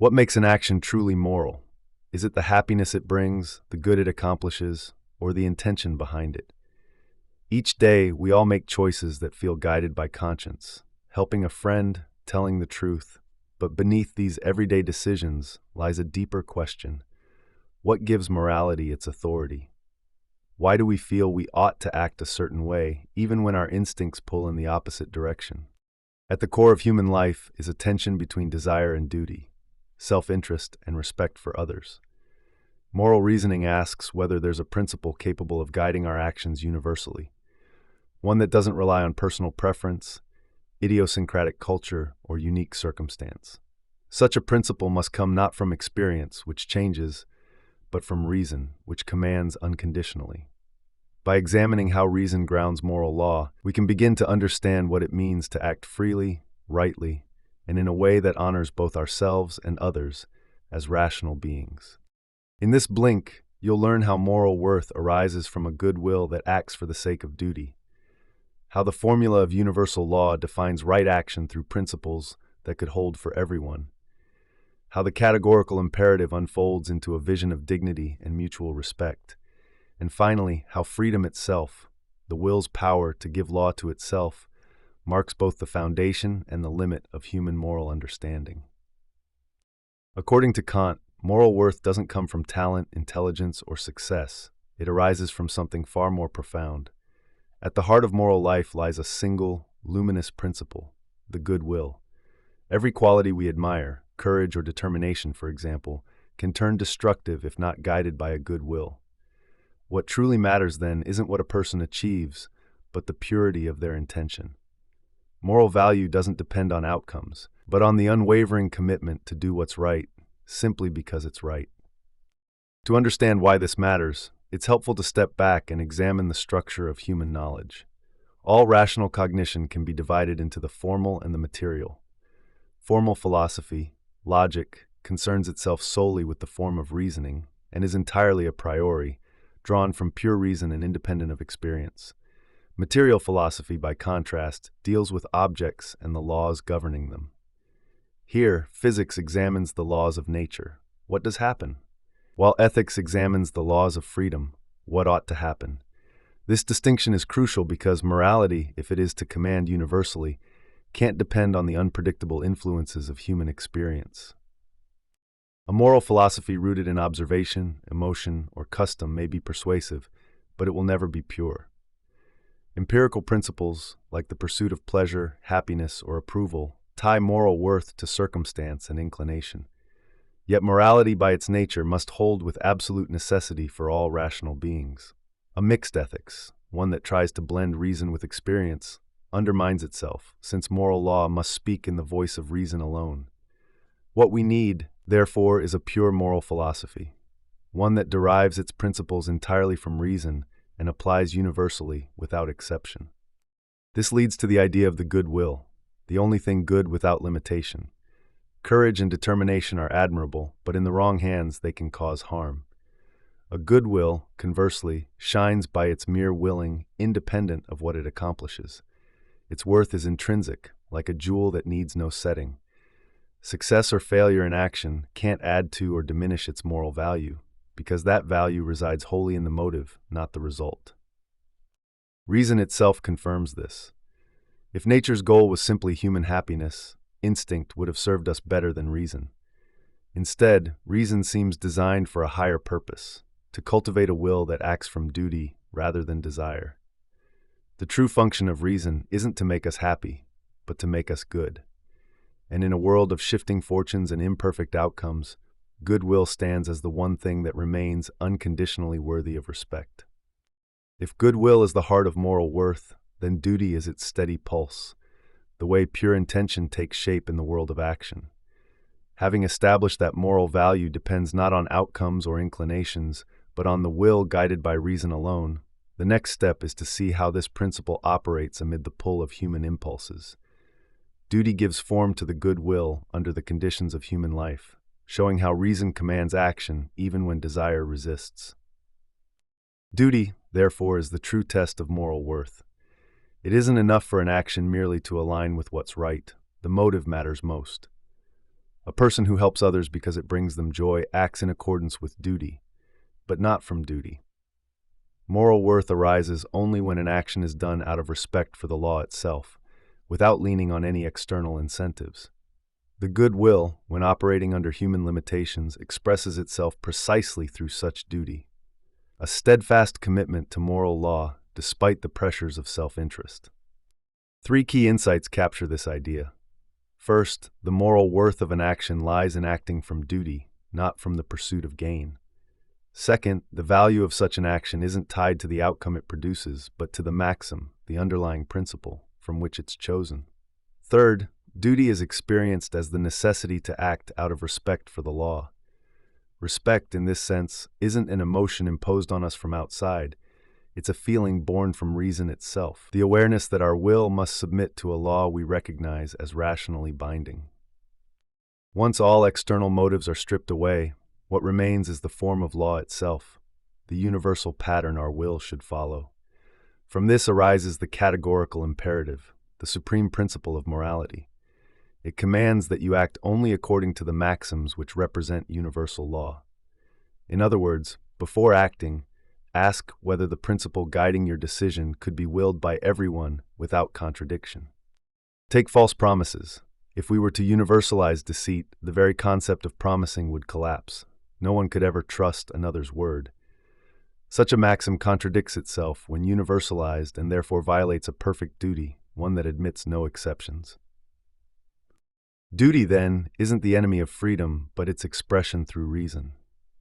What makes an action truly moral? Is it the happiness it brings, the good it accomplishes, or the intention behind it? Each day, we all make choices that feel guided by conscience, helping a friend, telling the truth. But beneath these everyday decisions lies a deeper question. What gives morality its authority? Why do we feel we ought to act a certain way, even when our instincts pull in the opposite direction? At the core of human life is a tension between desire and duty, self-interest and respect for others. Moral reasoning asks whether there's a principle capable of guiding our actions universally, one that doesn't rely on personal preference, idiosyncratic culture, or unique circumstance. Such a principle must come not from experience, which changes, but from reason, which commands unconditionally. By examining how reason grounds moral law, we can begin to understand what it means to act freely, rightly, and in a way that honors both ourselves and others as rational beings. In this blink, you'll learn how moral worth arises from a good will that acts for the sake of duty, how the formula of universal law defines right action through principles that could hold for everyone, how the categorical imperative unfolds into a vision of dignity and mutual respect, and finally, how freedom itself, the will's power to give law to itself, marks both the foundation and the limit of human moral understanding. According to Kant, moral worth doesn't come from talent, intelligence, or success. It arises from something far more profound. At the heart of moral life lies a single, luminous principle, the good will. Every quality we admire, courage or determination, for example, can turn destructive if not guided by a good will. What truly matters then isn't what a person achieves, but the purity of their intention. Moral value doesn't depend on outcomes, but on the unwavering commitment to do what's right, simply because it's right. To understand why this matters, it's helpful to step back and examine the structure of human knowledge. All rational cognition can be divided into the formal and the material. Formal philosophy, logic, concerns itself solely with the form of reasoning and is entirely a priori, drawn from pure reason and independent of experience. Material philosophy, by contrast, deals with objects and the laws governing them. Here, physics examines the laws of nature. What does happen? While ethics examines the laws of freedom. What ought to happen? This distinction is crucial because morality, if it is to command universally, can't depend on the unpredictable influences of human experience. A moral philosophy rooted in observation, emotion, or custom may be persuasive, but it will never be pure. Empirical principles, like the pursuit of pleasure, happiness, or approval, tie moral worth to circumstance and inclination. Yet morality by its nature must hold with absolute necessity for all rational beings. A mixed ethics, one that tries to blend reason with experience, undermines itself, since moral law must speak in the voice of reason alone. What we need, therefore, is a pure moral philosophy, one that derives its principles entirely from reason and applies universally without exception. This leads to the idea of the good will, the only thing good without limitation. Courage and determination are admirable, but in the wrong hands they can cause harm. A good will, conversely, shines by its mere willing, independent of what it accomplishes. Its worth is intrinsic, like a jewel that needs no setting. Success or failure in action can't add to or diminish its moral value, because that value resides wholly in the motive, not the result. Reason itself confirms this. If nature's goal was simply human happiness, instinct would have served us better than reason. Instead, reason seems designed for a higher purpose, to cultivate a will that acts from duty rather than desire. The true function of reason isn't to make us happy, but to make us good. And in a world of shifting fortunes and imperfect outcomes, goodwill stands as the one thing that remains unconditionally worthy of respect. If goodwill is the heart of moral worth, then duty is its steady pulse, the way pure intention takes shape in the world of action. Having established that moral value depends not on outcomes or inclinations, but on the will guided by reason alone, the next step is to see how this principle operates amid the pull of human impulses. Duty gives form to the good will under the conditions of human life, showing how reason commands action even when desire resists. Duty, therefore, is the true test of moral worth. It isn't enough for an action merely to align with what's right. The motive matters most. A person who helps others because it brings them joy acts in accordance with duty, but not from duty. Moral worth arises only when an action is done out of respect for the law itself, without leaning on any external incentives. The good will, when operating under human limitations, expresses itself precisely through such duty, a steadfast commitment to moral law despite the pressures of self-interest. Three key insights capture this idea. First, the moral worth of an action lies in acting from duty, not from the pursuit of gain. Second, the value of such an action isn't tied to the outcome it produces, but to the maxim, the underlying principle, from which it's chosen. Third, duty is experienced as the necessity to act out of respect for the law. Respect, in this sense, isn't an emotion imposed on us from outside. It's a feeling born from reason itself, the awareness that our will must submit to a law we recognize as rationally binding. Once all external motives are stripped away, what remains is the form of law itself, the universal pattern our will should follow. From this arises the categorical imperative, the supreme principle of morality. It commands that you act only according to the maxims which represent universal law. In other words, before acting, ask whether the principle guiding your decision could be willed by everyone without contradiction. Take false promises. If we were to universalize deceit, the very concept of promising would collapse. No one could ever trust another's word. Such a maxim contradicts itself when universalized and therefore violates a perfect duty, one that admits no exceptions. Duty, then, isn't the enemy of freedom, but its expression through reason.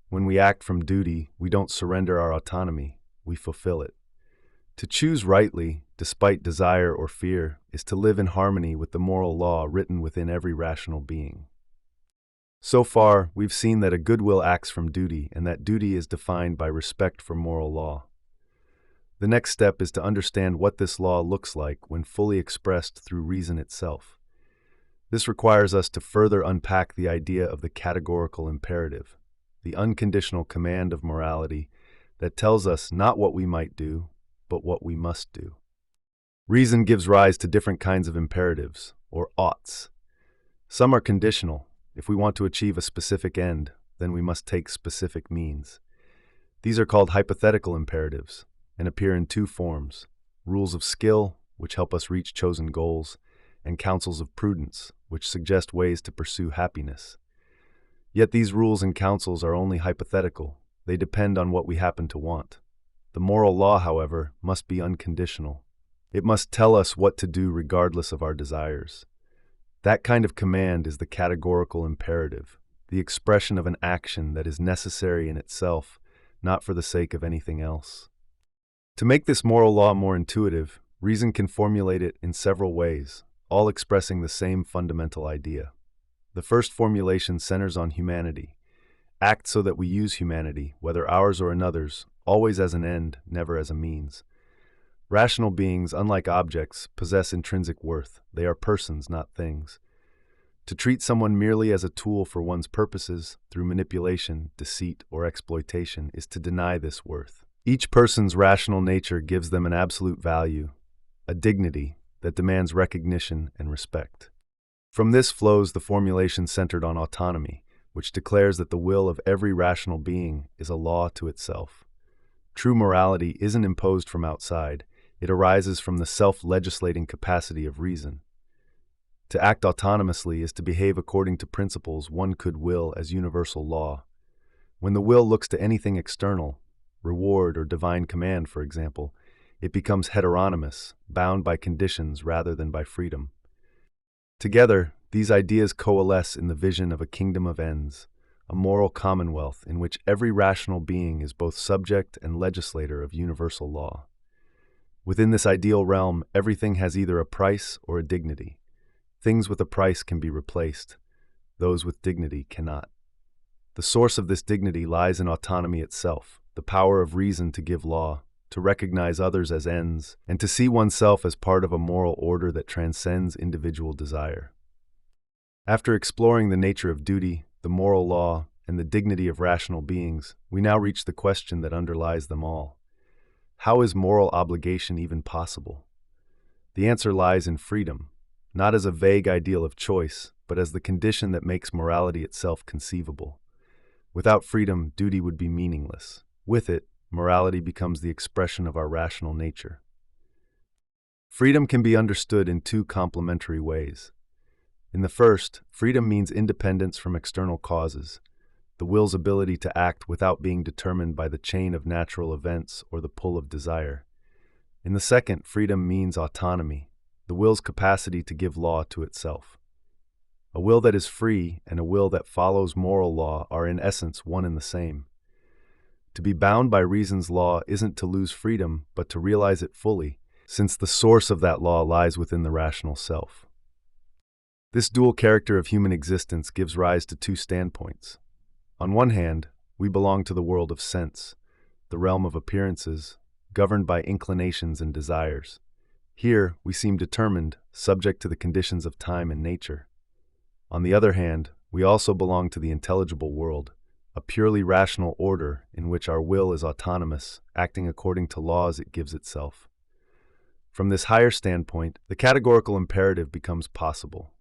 When we act from duty, we don't surrender our autonomy, we fulfill it. To choose rightly, despite desire or fear, is to live in harmony with the moral law written within every rational being. So far, we've seen that a good will acts from duty, and that duty is defined by respect for moral law. The next step is to understand what this law looks like when fully expressed through reason itself. This requires us to further unpack the idea of the categorical imperative, the unconditional command of morality that tells us not what we might do, but what we must do. Reason gives rise to different kinds of imperatives, or oughts. Some are conditional. If we want to achieve a specific end, then we must take specific means. These are called hypothetical imperatives and appear in two forms: rules of skill, which help us reach chosen goals, and counsels of prudence, which suggest ways to pursue happiness. Yet these rules and counsels are only hypothetical. They depend on what we happen to want. The moral law, however, must be unconditional. It must tell us what to do regardless of our desires. That kind of command is the categorical imperative, the expression of an action that is necessary in itself, not for the sake of anything else. To make this moral law more intuitive, reason can formulate it in several ways, all expressing the same fundamental idea. The first formulation centers on humanity. Act so that we use humanity, whether ours or another's, always as an end, never as a means. Rational beings, unlike objects, possess intrinsic worth. They are persons, not things. To treat someone merely as a tool for one's purposes, through manipulation, deceit, or exploitation, is to deny this worth. Each person's rational nature gives them an absolute value, a dignity that demands recognition and respect. From this flows the formulation centered on autonomy, which declares that the will of every rational being is a law to itself. True morality isn't imposed from outside. It arises from the self-legislating capacity of reason. To act autonomously is to behave according to principles one could will as universal law. When the will looks to anything external, reward or divine command, for example, it becomes heteronymous, bound by conditions rather than by freedom. Together, these ideas coalesce in the vision of a kingdom of ends, a moral commonwealth in which every rational being is both subject and legislator of universal law. Within this ideal realm, everything has either a price or a dignity. Things with a price can be replaced. Those with dignity cannot. The source of this dignity lies in autonomy itself, the power of reason to give law, to recognize others as ends, and to see oneself as part of a moral order that transcends individual desire. After exploring the nature of duty, the moral law, and the dignity of rational beings, we now reach the question that underlies them all. How is moral obligation even possible? The answer lies in freedom, not as a vague ideal of choice, but as the condition that makes morality itself conceivable. Without freedom, duty would be meaningless. With it, morality becomes the expression of our rational nature. Freedom can be understood in two complementary ways. In the first, freedom means independence from external causes, the will's ability to act without being determined by the chain of natural events or the pull of desire. In the second, freedom means autonomy, the will's capacity to give law to itself. A will that is free and a will that follows moral law are in essence one and the same. To be bound by reason's law isn't to lose freedom, but to realize it fully, since the source of that law lies within the rational self. This dual character of human existence gives rise to two standpoints. On one hand, we belong to the world of sense, the realm of appearances, governed by inclinations and desires. Here, we seem determined, subject to the conditions of time and nature. On the other hand, we also belong to the intelligible world, a purely rational order in which our will is autonomous, acting according to laws it gives itself. From this higher standpoint, the categorical imperative becomes possible.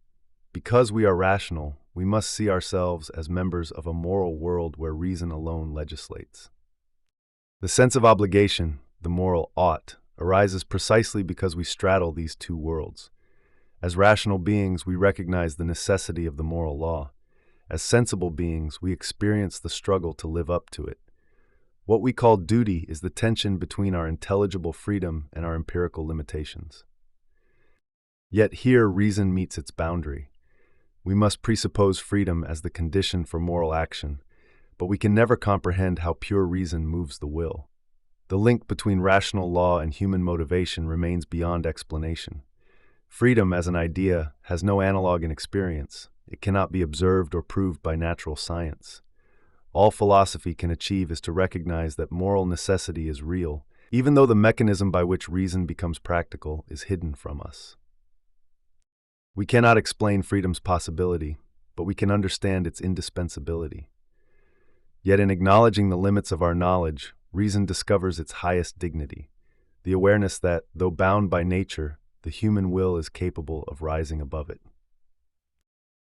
Because we are rational, we must see ourselves as members of a moral world where reason alone legislates. The sense of obligation, the moral ought, arises precisely because we straddle these two worlds. As rational beings, we recognize the necessity of the moral law. As sensible beings, we experience the struggle to live up to it. What we call duty is the tension between our intelligible freedom and our empirical limitations. Yet here reason meets its boundary. We must presuppose freedom as the condition for moral action, but we can never comprehend how pure reason moves the will. The link between rational law and human motivation remains beyond explanation. Freedom as an idea has no analog in experience. It cannot be observed or proved by natural science. All philosophy can achieve is to recognize that moral necessity is real, even though the mechanism by which reason becomes practical is hidden from us. We cannot explain freedom's possibility, but we can understand its indispensability. Yet in acknowledging the limits of our knowledge, reason discovers its highest dignity, the awareness that, though bound by nature, the human will is capable of rising above it.